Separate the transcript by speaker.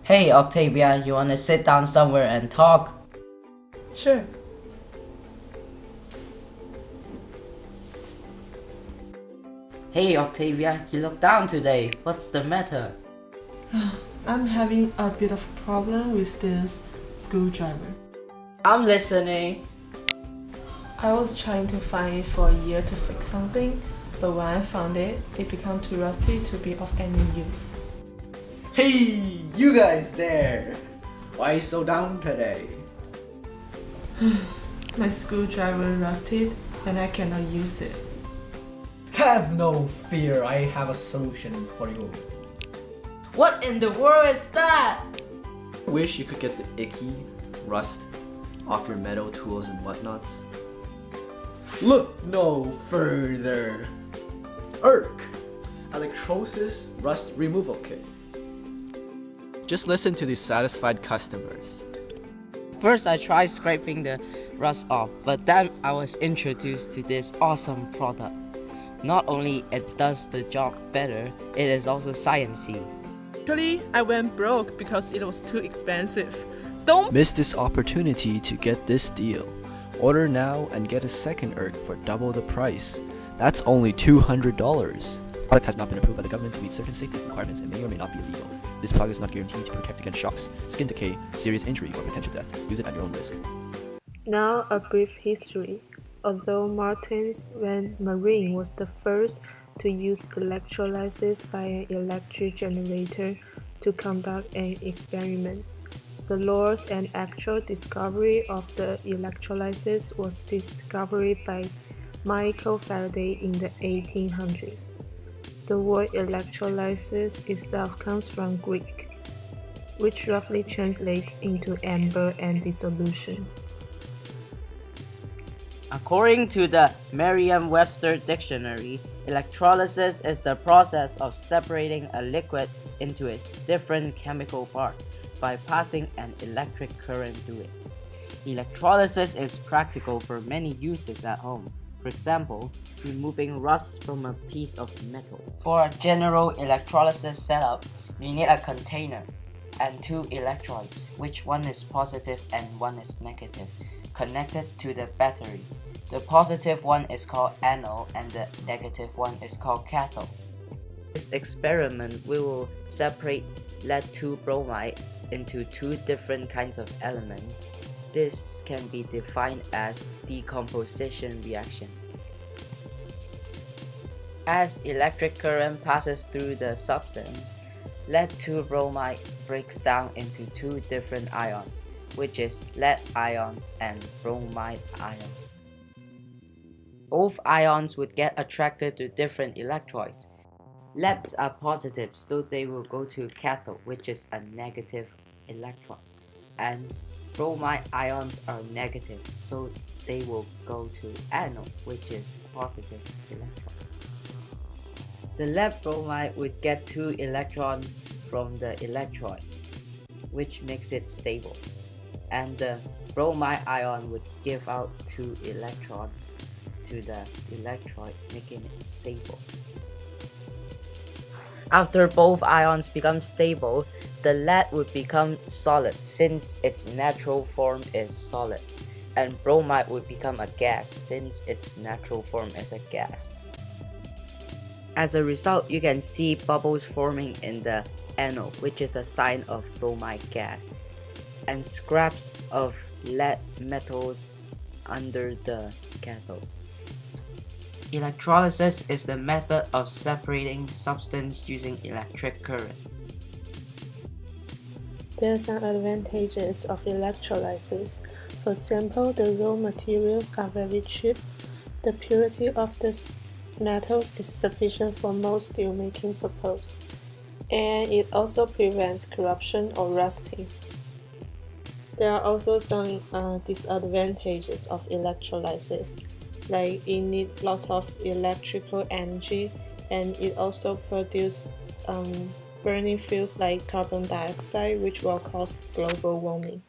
Speaker 1: Hey Octavia, you wanna sit down somewhere and talk?
Speaker 2: Sure.
Speaker 1: Hey Octavia, you look down today. What's the matter?
Speaker 2: I'm having a bit of problem with this screwdriver.
Speaker 1: I'm listening.
Speaker 2: I was trying to find it for a year to fix something, but when I found it, it became too rusty to be of any use.
Speaker 3: Hey, you guys there! Why so down today?
Speaker 2: My screwdriver rusted and I cannot use it.
Speaker 3: Have no fear, I have a solution for you.
Speaker 1: What in the world is that?
Speaker 4: Wish you could get the icky rust off your metal tools and whatnots.
Speaker 3: Look no further. ERK, Electrolysis Rust Removal Kit.
Speaker 4: Just listen to these satisfied customers.
Speaker 1: First I tried scraping the rust off, but then I was introduced to this awesome product. Not only it does the job better, it is also sciencey.
Speaker 2: Actually, I went broke because it was too expensive. Don't
Speaker 4: Miss this opportunity to get this deal. Order now and get a second ERK for double the price. That's only $200. The product has not been approved by the government to meet certain safety requirements and may or may not be illegal. This product is not guaranteed to protect against shocks, skin decay, serious injury, or potential death. Use it at your own risk.
Speaker 5: Now a brief history. Although Martins Van Marine was the first to use electrolysis by an electric generator to conduct an experiment, the laws and actual discovery of the electrolysis was discovered by Michael Faraday in the 1800s. The word electrolysis itself comes from Greek, which roughly translates into amber and dissolution.
Speaker 1: According to the Merriam-Webster dictionary, electrolysis is the process of separating a liquid into its different chemical parts by passing an electric current through it. Electrolysis is practical for many uses at home. For example, removing rust from a piece of metal. For a general electrolysis setup, you need a container and two electrodes, which one is positive and one is negative, connected to the battery. The positive one is called anode and the negative one is called cathode. In this experiment, we will separate lead-2-bromide into two different kinds of elements. This can be defined as decomposition reaction. As electric current passes through the substance, lead-2-bromide breaks down into two different ions, which is lead ion and bromide ion. Both ions would get attracted to different electrodes. Leads are positive, so they will go to cathode, which is a negative electron, and bromide ions are negative, so they will go to anode, which is positive electron. The lead bromide would get two electrons from the electrode, which makes it stable, and the bromide ion would give out two electrons to the electrode, making it stable. After both ions become stable, the lead would become solid since its natural form is solid, and bromide would become a gas since its natural form is a gas. As a result, you can see bubbles forming in the anode, which is a sign of bromide gas, and scraps of lead metals under the cathode. Electrolysis is the method of separating substance using electric current.
Speaker 5: There are some advantages of electrolysis. For example, the raw materials are very cheap. The purity of the metals is sufficient for most steelmaking purposes, and it also prevents corruption or rusting. There are also some disadvantages of electrolysis, like it needs lots of electrical energy, and it also produces burning fuels like carbon dioxide, which will cause global warming.